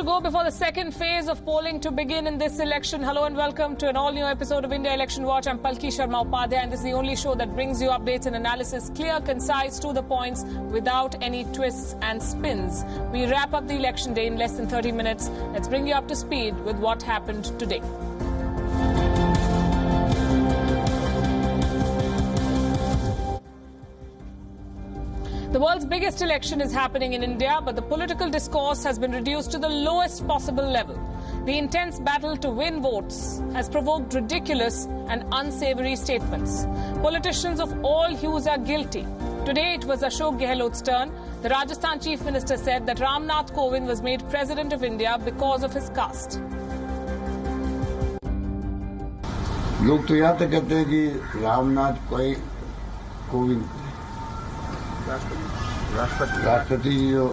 go before the second phase of polling to begin in this election. Hello and welcome to an all-new episode of India Election Watch. I'm Palki Sharma Upadhyay, and this is the only show that brings you updates and analysis, clear, concise, to the points, without any twists and spins. We wrap up the election day in less than 30 minutes. Let's bring you up to speed with what happened today. The world's biggest election is happening in India, but the political discourse has been reduced to the lowest possible level. The intense battle to win votes has provoked ridiculous and unsavory statements. Politicians of all hues are guilty. Today it was Ashok Gehlot's turn. The Rajasthan Chief Minister said that Ramnath Kovind was made President of India because of his caste. लोग तो यहाँ तक कहते हैं कि रामनाथ कोविंद राष्ट्रपति जो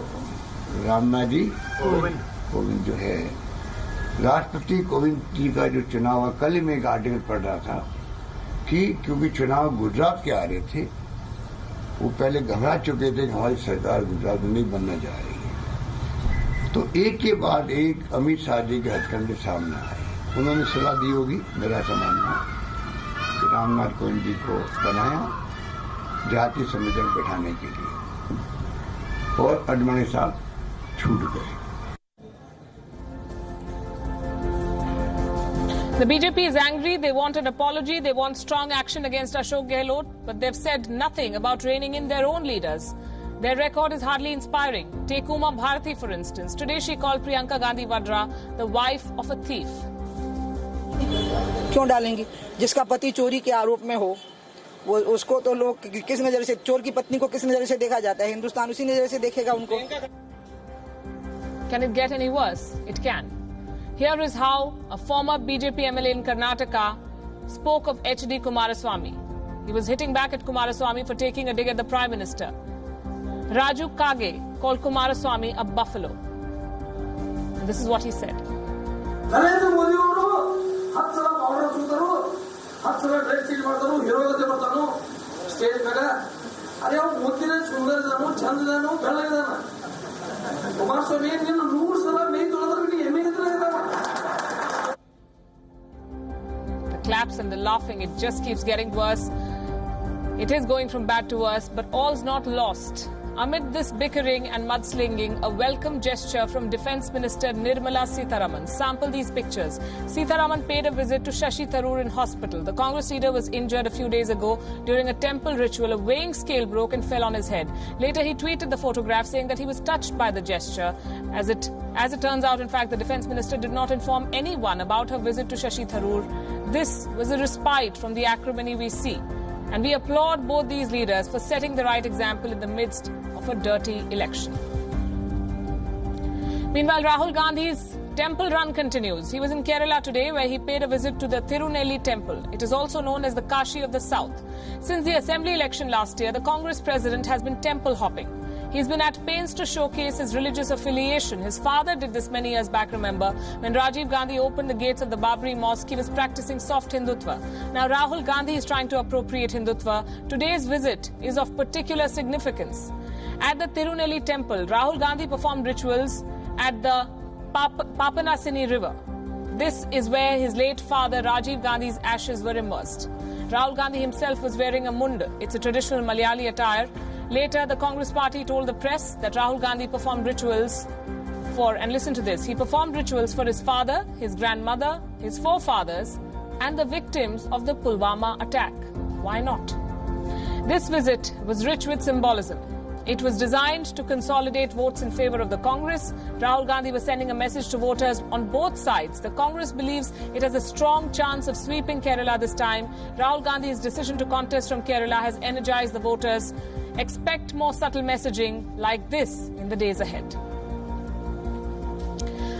रामनाथ जी कोविंद जो है, राष्ट्रपति कोविंद जी का जो चुनाव, कल ही मैं एक आर्टिकल पढ़ रहा था कि क्योंकि चुनाव गुजरात के आ रहे थे, वो पहले घबरा चुके थे कि हमारी सरकार गुजरात में नहीं बनना जा रही है। तो एक के बाद एक अमित शाह जी के हथकंडे सामने आए। उन्होंने सलाह दी होगी, मेरा ऐसा मानना, कि रामनाथ कोविंद जी को बनाया जाति संविधान बैठाने के लिए, और अडवाणी साहब छूट गए। The BJP is angry. They want an apology. They want strong action against Ashok Gehlot, but they've said nothing about reining in their own leaders. Their record is hardly inspiring. Take Uma Bharati, for instance. Today she called Priyanka Gandhi Vadra the wife of a thief. क्यों डालेंगी? जिसका पति चोरी के आरोप में हो, वो उसको तो लोग किस नजर से, चोर की पत्नी को किस नजर से देखा जाता है? हिंदुस्तान उसी नजर से देखेगा उनको। Can it get any worse? It can. Here is how a former BJP MLA in Karnataka spoke of H.D. Kumaraswamy. He was hitting back at Kumaraswamy for taking a dig at the Prime Minister. Raju Kage called Kumaraswamy a buffalo. And this is what he said. The claps and the laughing, it just keeps getting worse. It is going from bad to worse, but all's not lost. Amid this bickering and mudslinging, a welcome gesture from Defence Minister Nirmala Sitharaman. Sample these pictures. Sitharaman paid a visit to Shashi Tharoor in hospital. The Congress leader was injured a few days ago during a temple ritual. A weighing scale broke and fell on his head. Later, he tweeted the photograph saying that he was touched by the gesture. As it turns out, in fact, the Defence Minister did not inform anyone about her visit to Shashi Tharoor. This was a respite from the acrimony we see. And we applaud both these leaders for setting the right example in the midst of a dirty election. Meanwhile, Rahul Gandhi's temple run continues. He was in Kerala today, where he paid a visit to the Tirunelli temple. It is also known as the Kashi of the South. Since the assembly election last year, the Congress president has been temple hopping. He's been at pains to showcase his religious affiliation. His father did this many years back, remember. When Rajiv Gandhi opened the gates of the Babri Mosque, he was practicing soft Hindutva. Now Rahul Gandhi is trying to appropriate Hindutva. Today's visit is of particular significance. At the Tirunelli temple, Rahul Gandhi performed rituals at the Papanasini river. This is where his late father Rajiv Gandhi's ashes were immersed. Rahul Gandhi himself was wearing a munda. It's a traditional Malayali attire. Later, the Congress party told the press that Rahul Gandhi performed rituals for, and listen to this, he performed rituals for his father, his grandmother, his forefathers, and the victims of the Pulwama attack. Why not? This visit was rich with symbolism. It was designed to consolidate votes in favor of the Congress. Rahul Gandhi was sending a message to voters on both sides. The Congress believes it has a strong chance of sweeping Kerala this time. Rahul Gandhi's decision to contest from Kerala has energized the voters. Expect more subtle messaging like this in the days ahead.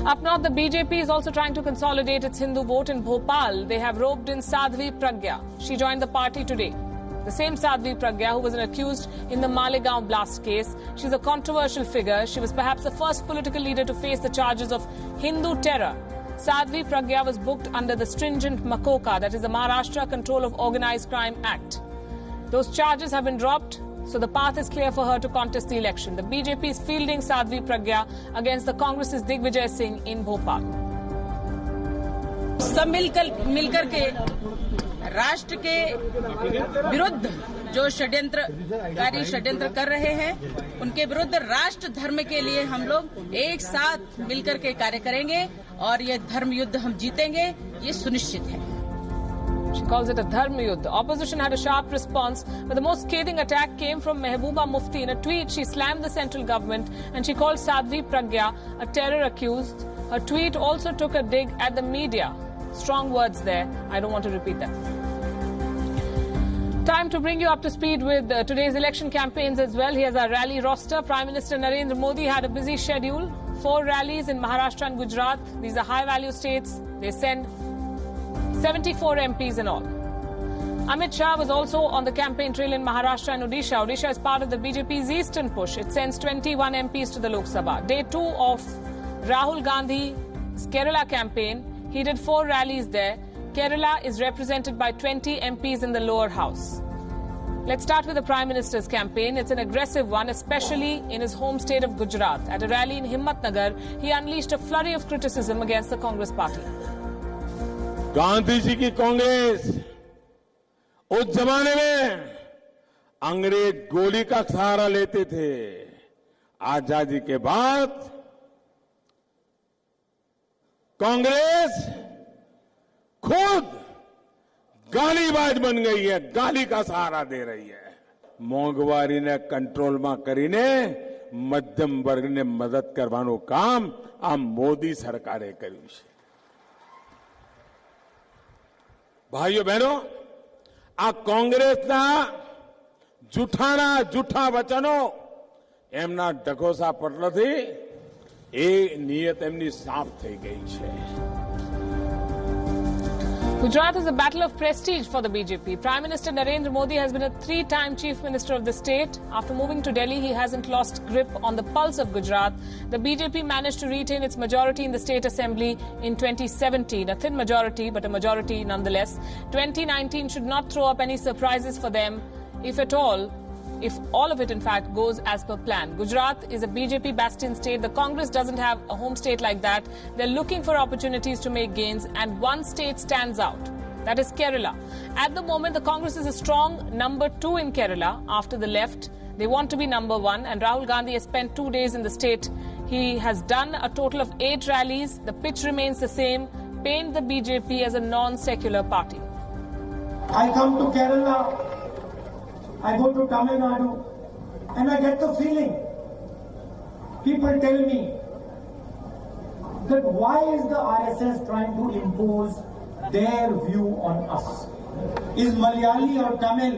Up north, the BJP is also trying to consolidate its Hindu vote in Bhopal. They have roped in Sadhvi Pragya. She joined the party today. The same Sadhvi Pragya who was an accused in the Malegaon blast case. She's a controversial figure. She was perhaps the first political leader to face the charges of Hindu terror. Sadhvi Pragya was booked under the stringent MACOCA, that is the Maharashtra Control of Organised Crime Act. Those charges have been dropped. so the path is clear for her to contest the election. The BJP is fielding Sadhvi Pragya against the Congress's Digvijay Singh in Bhopal. सब मिलकर के राष्ट्र के विरुद्ध जो षड्यंत्र कर रहे हैं, उनके विरुद्ध राष्ट्र धर्म के लिए हम लोग एक साथ मिलकर के कार्य करेंगे और ये धर्म युद्ध हम जीतेंगे, ये सुनिश्चित है. She calls it a dharma yuddha. The opposition had a sharp response, but the most scathing attack came from Mehbooba Mufti. In a tweet, she slammed the central government and she called Sadhvi Pragya a terror accused. Her tweet also took a dig at the media. Strong words there. I don't want to repeat them. Time to bring you up to speed with today's election campaigns as well. Here's our rally roster. Prime Minister Narendra Modi had a busy schedule. 4 rallies in Maharashtra and Gujarat. These are high-value states. They send 74 MPs in all. Amit Shah was also on the campaign trail in Maharashtra and Odisha. Odisha is part of the BJP's eastern push. It sends 21 MPs to the Lok Sabha. Day 2 of Rahul Gandhi's Kerala campaign. He did 4 rallies there. Kerala is represented by 20 MPs in the lower house. Let's start with the Prime Minister's campaign. It's an aggressive one, especially in his home state of Gujarat. At a rally in Himmatnagar, he unleashed a flurry of criticism against the Congress party. Gandhi ji की कांग्रेस उस जमाने में अंग्रेज गोली का सहारा लेते थे. आजादी के बाद कांग्रेस खुद गालीबाज बन गई है, गाली का सहारा दे रही है. મોંઘવારી ને કંટ્રોલમાં કરીને મધ્યમ વર્ગને મદદ કરવાનું કામ આ મોદી સરકારે કર્યું છે. ભાઈઓ બહેનો, આ કોંગ્રેસના જૂઠા વચનો એમના ઢકોસા પટલથી એ નિયત એમની સાફ થઈ ગઈ છે. Gujarat is a battle of prestige for the BJP. Prime Minister Narendra Modi has been a 3-time Chief Minister of the state. After moving to Delhi, he hasn't lost grip on the pulse of Gujarat. The BJP managed to retain its majority in the State Assembly in 2017. A thin majority, but a majority nonetheless. 2019 should not throw up any surprises for them, if at all. If all of it, in fact, goes as per plan. Gujarat is a BJP bastion state. The Congress doesn't have a home state like that. They're looking for opportunities to make gains, and one state stands out. That is Kerala. At the moment, the Congress is a strong number 2 in Kerala after the left. They want to be number 1, and Rahul Gandhi has spent 2 days in the state. He has done a total of 8 rallies. The pitch remains the same. Paint the BJP as a non-secular party. I come to Kerala, I go to Tamil Nadu, and I get the feeling, people tell me that why is the RSS trying to impose their view on us? Is Malayali or Tamil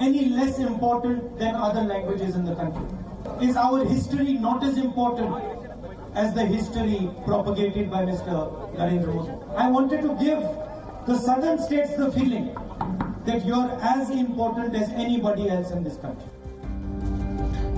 any less important than other languages in the country? Is our history not as important as the history propagated by Mr. Narendra Modi? I wanted to give the southern states the feeling that you're as important as anybody else in this country.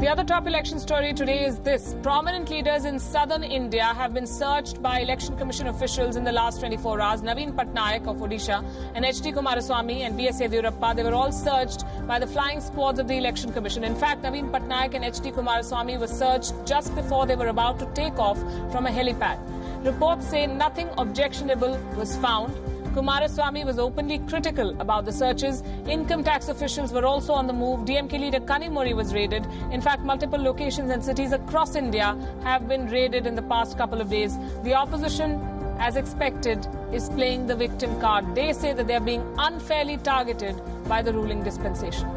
The other top election story today is this. Prominent leaders in southern India have been searched by Election Commission officials in the last 24 hours. Naveen Patnaik of Odisha and H.D. Kumaraswamy and B.S. Yediyurappa, they were all searched by the flying squads of the Election Commission. In fact, Naveen Patnaik and H.D. Kumaraswamy were searched just before they were about to take off from a helipad. Reports say nothing objectionable was found. Kumaraswamy was openly critical about the searches. Income tax officials were also on the move. DMK leader Kanimuri was raided. In fact, multiple locations and cities across India have been raided in the past couple of days. The opposition, as expected, is playing the victim card. They say that they are being unfairly targeted by the ruling dispensation.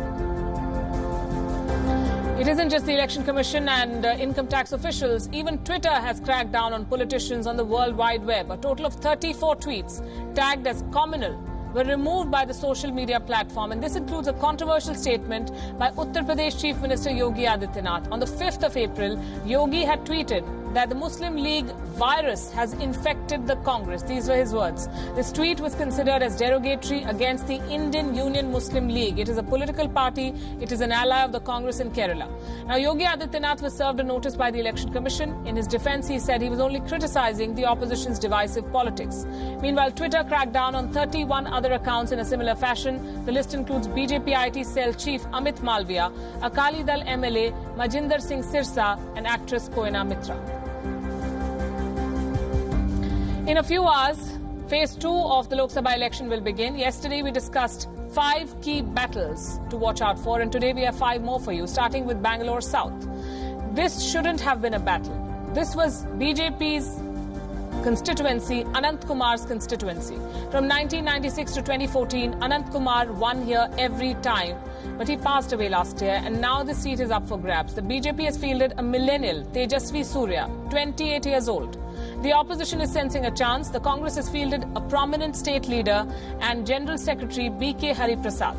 It isn't just the Election Commission and income tax officials. Even Twitter has cracked down on politicians on the World Wide Web. A total of 34 tweets tagged as communal were removed by the social media platform. And this includes a controversial statement by Uttar Pradesh Chief Minister Yogi Adityanath. On the 5th of April, Yogi had tweeted that the Muslim League virus has infected the Congress. These were his words. This tweet was considered as derogatory against the Indian Union Muslim League. It is a political party. It is an ally of the Congress in Kerala. Now, Yogi Adityanath was served a notice by the Election Commission. In his defense, he said he was only criticizing the opposition's divisive politics. Meanwhile, Twitter cracked down on 31 other accounts in a similar fashion. The list includes BJP IT cell chief Amit Malviya, Akali Dal MLA Majinder Singh Sirsa, and actress Koena Mitra. In a few hours, phase 2 of the Lok Sabha election will begin. Yesterday, we discussed 5 key battles to watch out for, and today we have 5 more for you, starting with Bangalore South. This shouldn't have been a battle. This was BJP's constituency, Anant Kumar's constituency. From 1996 to 2014, Anant Kumar won here every time, but he passed away last year, and now the seat is up for grabs. The BJP has fielded a millennial, Tejasvi Surya, 28 years old. The opposition is sensing a chance. The Congress has fielded a prominent state leader and General Secretary B.K. Hariprasad.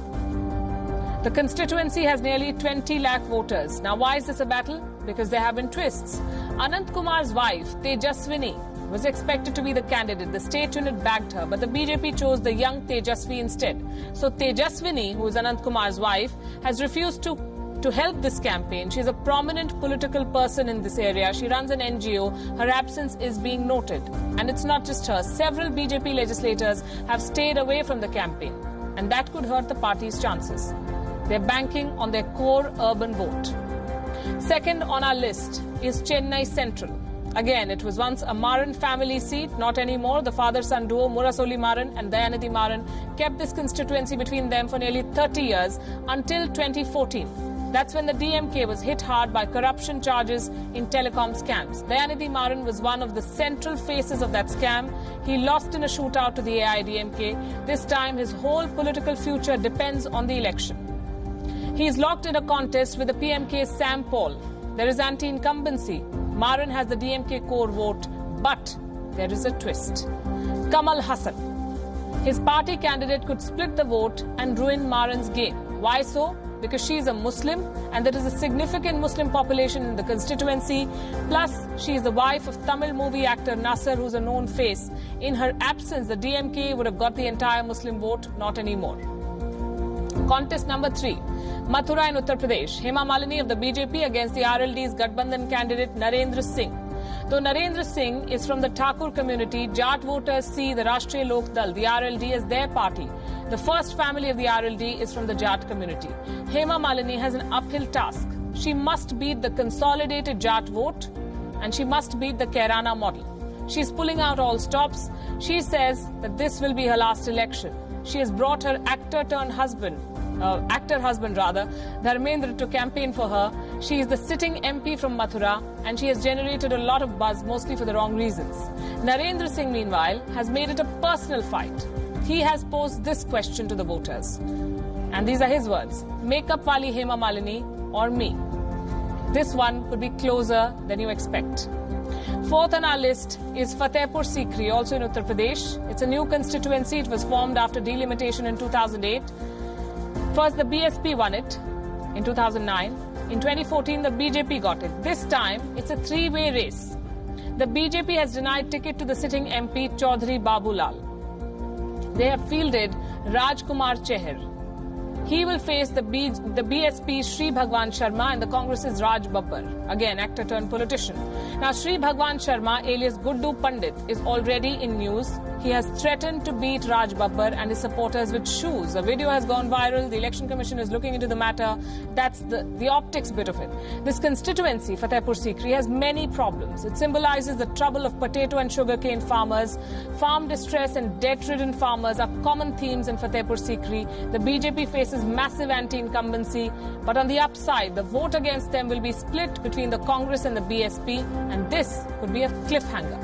The constituency has nearly 20 lakh voters. Now, why is this a battle? Because there have been twists. Anant Kumar's wife, Tejaswini, was expected to be the candidate. The state unit backed her, but the BJP chose the young Tejasvi instead. So Tejaswini, who is Anant Kumar's wife, has refused to help this campaign. She is a prominent political person in this area. She runs an NGO. Her absence is being noted. And it's not just her. Several BJP legislators have stayed away from the campaign. And that could hurt the party's chances. They're banking on their core urban vote. Second on our list is Chennai Central. Again, it was once a Maran family seat, not anymore. The father-son duo Murasoli Maran and Dayanidhi Maran kept this constituency between them for nearly 30 years until 2014. That's when the DMK was hit hard by corruption charges in telecom scams. Dayanidhi Maran was one of the central faces of that scam. He lost in a shootout to the AIDMK. This time, his whole political future depends on the election. He is locked in a contest with the PMK's Sam Paul. There is anti-incumbency. Maran has the DMK core vote, but there is a twist. Kamal Hassan. His party candidate could split the vote and ruin Maran's game. Why so? Because she is a Muslim and there is a significant Muslim population in the constituency. Plus, she is the wife of Tamil movie actor Nasser, who's a known face. In her absence, the DMK would have got the entire Muslim vote, not anymore. Contest number 3. Mathura in Uttar Pradesh. Hema Malini of the BJP against the RLD's Gathbandhan candidate Narendra Singh. Though Narendra Singh is from the Thakur community, Jat voters see the Rashtriya Lok Dal, the RLD, as their party. The first family of the RLD is from the Jat community. Hema Malini has an uphill task. She must beat the consolidated Jat vote and she must beat the Kairana model. She's pulling out all stops. She says that this will be her last election. She has brought her actor husband, Dharmendra, to campaign for her. She is the sitting MP from Mathura and she has generated a lot of buzz, mostly for the wrong reasons. Narendra Singh, meanwhile, has made it a personal fight. He has posed this question to the voters. And these are his words. Makeup wali Hema Malini or me? This one could be closer than you expect. Fourth on our list is Fatehpur Sikri, also in Uttar Pradesh. It's a new constituency. It was formed after delimitation in 2008. First, the BSP won it in 2009. In 2014, the BJP got it. This time, it's a 3-way race. The BJP has denied ticket to the sitting MP, Chaudhary Babulal. They have fielded Rajkumar Chehar. He will face the BSP Sri Bhagwan Sharma and the Congress's Raj Babbar, again actor turned politician. Now Sri Bhagwan Sharma, alias Guddu Pandit, is already in news. He has threatened to beat Raj Babbar and his supporters with shoes. A video has gone viral. The Election Commission is looking into the matter. That's the optics bit of it. This constituency, Fatehpur Sikri, has many problems. It symbolizes the trouble of potato and sugarcane farmers. Farm distress and debt-ridden farmers are common themes in Fatehpur Sikri. The BJP faces massive anti-incumbency, but on the upside, the vote against them will be split between the Congress and the BSP, and this could be a cliffhanger.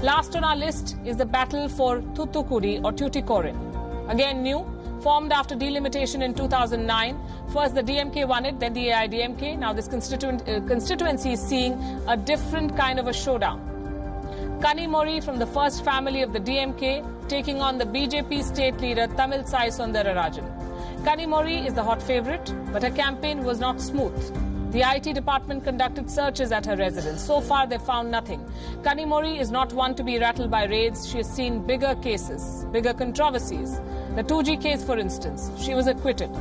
Last on our list is the battle for Thoothukudi or Tuticorin. Again new, formed after delimitation in 2009. First the DMK won it, then the AIDMK. Now this constituency is seeing a different kind of a showdown. Kanimori from the first family of the DMK taking on the BJP state leader Tamil Sai Sundararajan. Kanimori is the hot favourite, but her campaign was not smooth. The IT department conducted searches at her residence. So far, they found nothing. Kanimori is not one to be rattled by raids. She has seen bigger cases, bigger controversies. The 2G case, for instance, she was acquitted.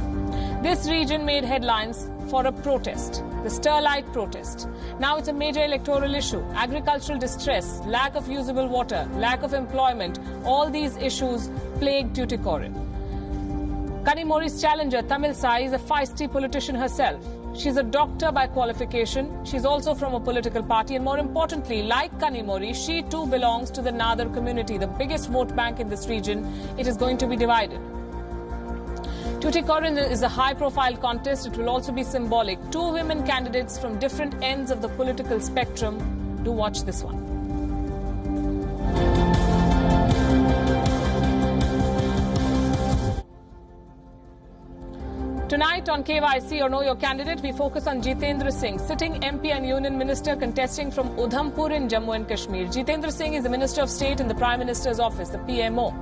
This region made headlines for a protest, the Sterlite protest. Now it's a major electoral issue. Agricultural distress, lack of usable water, lack of employment, all these issues plague Tuticorin. Kanimori's challenger, Tamil Sai, is a feisty politician herself. She's a doctor by qualification. She's also from a political party. And more importantly, like Kanimori, she too belongs to the Nadar community, the biggest vote bank in this region. It is going to be divided. Tuticorin is a high-profile contest. It will also be symbolic. Two women candidates from different ends of the political spectrum. Do watch this one. Tonight on KYC or Know Your Candidate, we focus on Jitendra Singh, sitting MP and Union Minister contesting from Udhampur in Jammu and Kashmir. Jitendra Singh is the Minister of State in the Prime Minister's office, the PMO.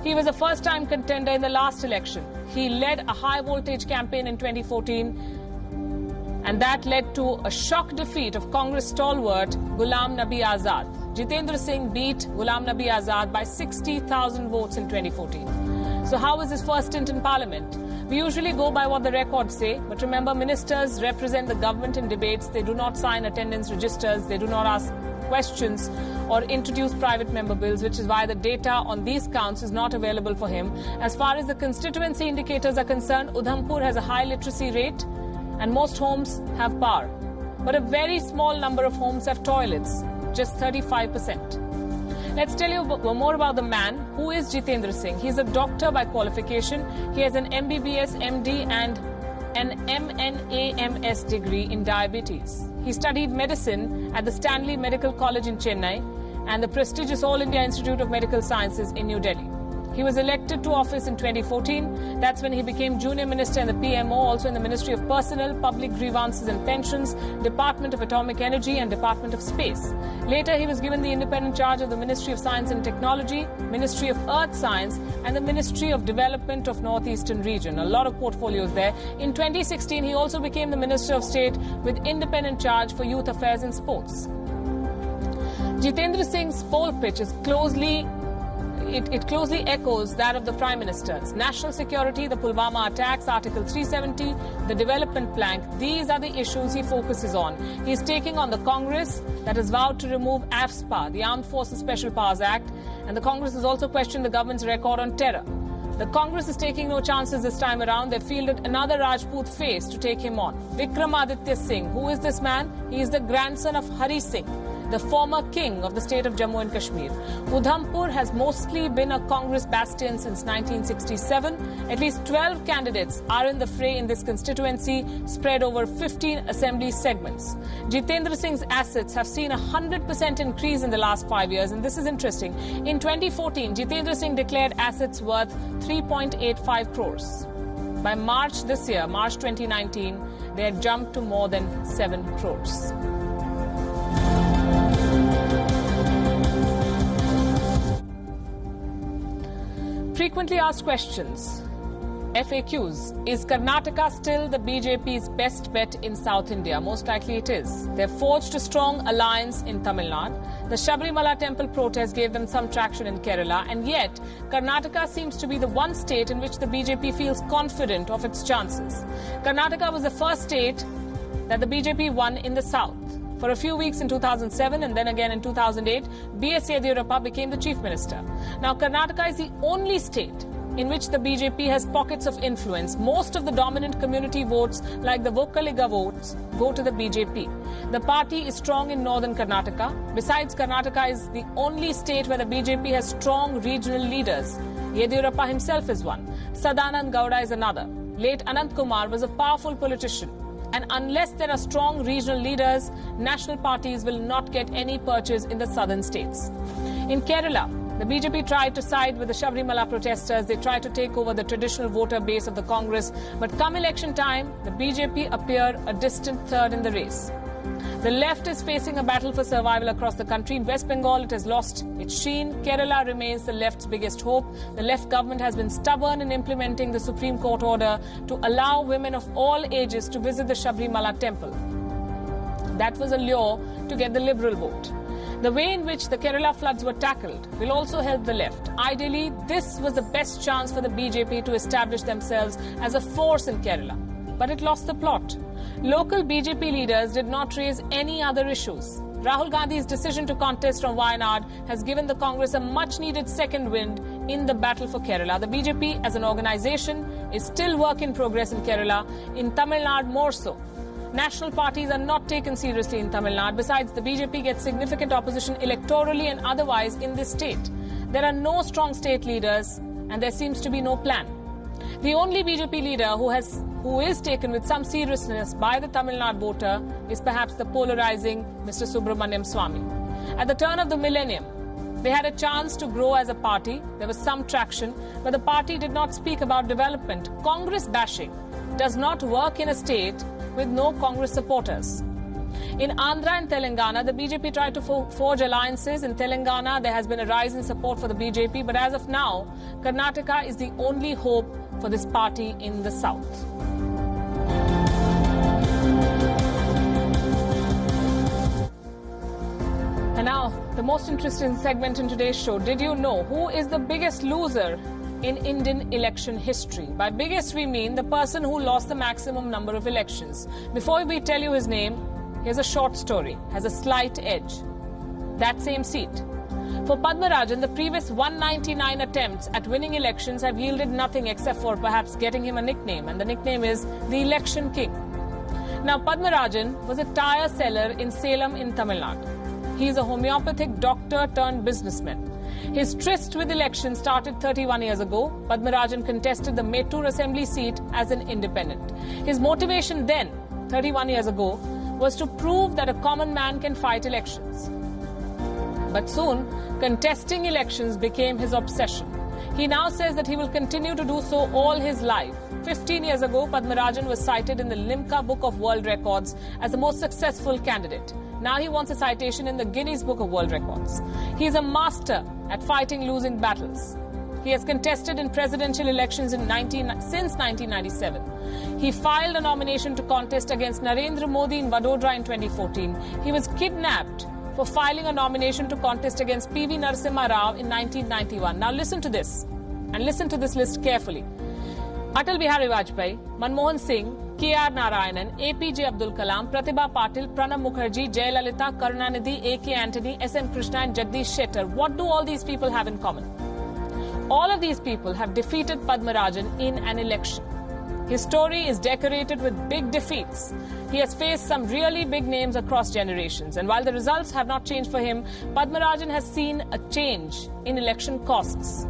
He was a first-time contender in the last election. He led a high-voltage campaign in 2014, and that led to a shock defeat of Congress stalwart Ghulam Nabi Azad. Jitendra Singh beat Ghulam Nabi Azad by 60,000 votes in 2014. So how was his first stint in Parliament? We usually go by what the records say, but remember, ministers represent the government in debates. They do not sign attendance registers. They do not ask questions or introduce private member bills, which is why the data on these counts is not available for him. As far as the constituency indicators are concerned, Udhampur has a high literacy rate and most homes have power. But a very small number of homes have toilets, just 35%. Let's tell you more about the man. Who is Jitendra Singh? He is a doctor by qualification. He has an MBBS, MD and an MNAMS degree in diabetes. He studied medicine at the Stanley Medical College in Chennai and the prestigious All India Institute of Medical Sciences in New Delhi. He was elected to office in 2014. That's when he became Junior Minister in the PMO, also in the Ministry of Personnel, Public Grievances and Pensions, Department of Atomic Energy and Department of Space. Later, he was given the independent charge of the Ministry of Science and Technology, Ministry of Earth Science and the Ministry of Development of Northeastern Region. A lot of portfolios there. In 2016, he also became the Minister of State with independent charge for youth affairs and sports. Jitendra Singh's poll pitch is closely echoes that of the Prime Minister's. National security, the Pulwama attacks, Article 370, the development plank. These are the issues he focuses on. He is taking on the Congress that has vowed to remove AFSPA, the Armed Forces Special Powers Act, and the Congress has also questioned the government's record on terror. The Congress is taking no chances this time around. They fielded another Rajput face to take him on. Vikramaditya Singh. Who is this man? He is the grandson of Hari Singh, the former king of the state of Jammu and Kashmir. Udhampur has mostly been a Congress bastion since 1967. At least 12 candidates are in the fray in this constituency, spread over 15 assembly segments. Jitendra Singh's assets have seen a 100% increase in the last 5 years, and this is interesting. In 2014, Jitendra Singh declared assets worth 3.85 crores. By March this year, March 2019, they had jumped to more than 7 crores. Frequently asked questions, FAQs. Is Karnataka still the BJP's best bet in South India? Most likely it is. They've forged a strong alliance in Tamil Nadu. The Sabrimala temple protest gave them some traction in Kerala, and yet Karnataka seems to be the one state in which the BJP feels confident of its chances. Karnataka was the first state that the BJP won in the south. For a few weeks in 2007 and then again in 2008, B.S. Yediyurappa became the chief minister. Now, Karnataka is the only state in which the BJP has pockets of influence. Most of the dominant community votes, like the Vokkaliga votes, go to the BJP. The party is strong in northern Karnataka. Besides, Karnataka is the only state where the BJP has strong regional leaders. Yediyurappa himself is one. Sadanand Gowda is another. Late Anant Kumar was a powerful politician. And unless there are strong regional leaders, national parties will not get any purchase in the southern states. In Kerala, the BJP tried to side with the Sabrimala protesters. They tried to take over the traditional voter base of the Congress. But come election time, the BJP appear a distant third in the race. The left is facing a battle for survival across the country. In West Bengal, it has lost its sheen. Kerala remains the left's biggest hope. The left government has been stubborn in implementing the Supreme Court order to allow women of all ages to visit the Sabrimala temple. That was a lure to get the Liberal vote. The way in which the Kerala floods were tackled will also help the left. Ideally, this was the best chance for the BJP to establish themselves as a force in Kerala. But it lost the plot. Local BJP leaders did not raise any other issues. Rahul Gandhi's decision to contest from Wayanad has given the Congress a much-needed second wind in the battle for Kerala. The BJP as an organisation is still work in progress in Kerala, in Tamil Nadu more so. National parties are not taken seriously in Tamil Nadu. Besides, the BJP gets significant opposition electorally and otherwise in this state. There are no strong state leaders and there seems to be no plan. The only BJP leader who is taken with some seriousness by the Tamil Nadu voter is perhaps the polarizing Mr. Subramaniam Swamy. At the turn of the millennium, they had a chance to grow as a party. There was some traction, but the party did not speak about development. Congress bashing does not work in a state with no Congress supporters. In Andhra and Telangana, the BJP tried to forge alliances. In Telangana, there has been a rise in support for the BJP, but as of now, Karnataka is the only hope for this party in the south. And now, the most interesting segment in today's show. Did you know who is the biggest loser in Indian election history? By biggest, we mean the person who lost the maximum number of elections. Before we tell you his name, here's a short story, has a slight edge. That same seat. For Padma Rajan, the previous 199 attempts at winning elections have yielded nothing except for perhaps getting him a nickname, and the nickname is the Election King. Now, Padma Rajan was a tyre seller in Salem in Tamil Nadu. He is a homeopathic doctor turned businessman. His tryst with elections started 31 years ago. Padma Rajan contested the Mettur Assembly seat as an independent. His motivation then, 31 years ago, was to prove that a common man can fight elections. But soon, contesting elections became his obsession. He now says that he will continue to do so all his life. 15 years ago, Padma Rajan was cited in the Limca Book of World Records as the most successful candidate. Now he wants a citation in the Guinness Book of World Records. He is a master at fighting losing battles. He has contested in presidential elections since 1997. He filed a nomination to contest against Narendra Modi in Vadodara in 2014. He was kidnapped for filing a nomination to contest against P.V. Narasimha Rao in 1991. Now listen to this, and listen to this list carefully. Atal Bihari Vajpayee, Manmohan Singh, K.R. Narayanan, APJ Abdul Kalam, Pratibha Patil, Pranab Mukherjee, Jayalalitha, Karunanidhi, A.K. Antony, S.M. Krishna and Jagdish Shettar. What do all these people have in common? All of these people have defeated Padma Rajan in an election. His story is decorated with big defeats. He has faced some really big names across generations. And while the results have not changed for him, Padma Rajan has seen a change in election costs.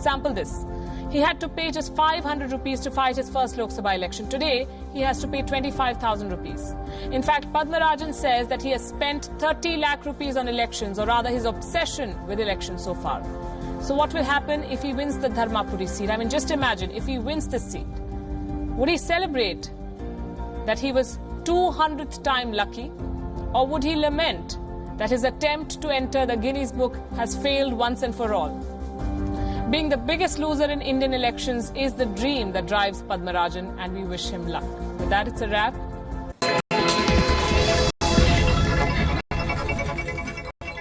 Sample this. He had to pay just 500 rupees to fight his first Lok Sabha election. Today, he has to pay 25,000 rupees. In fact, Padma Rajan says that he has spent 30 lakh rupees on elections, or rather his obsession with elections so far. So what will happen if he wins the Dharmapuri seat? I mean, just imagine if he wins this seat. Would he celebrate that he was 200th time lucky? Or would he lament that his attempt to enter the Guinness Book has failed once and for all? Being the biggest loser in Indian elections is the dream that drives Padma Rajan, and we wish him luck. With that, it's a wrap.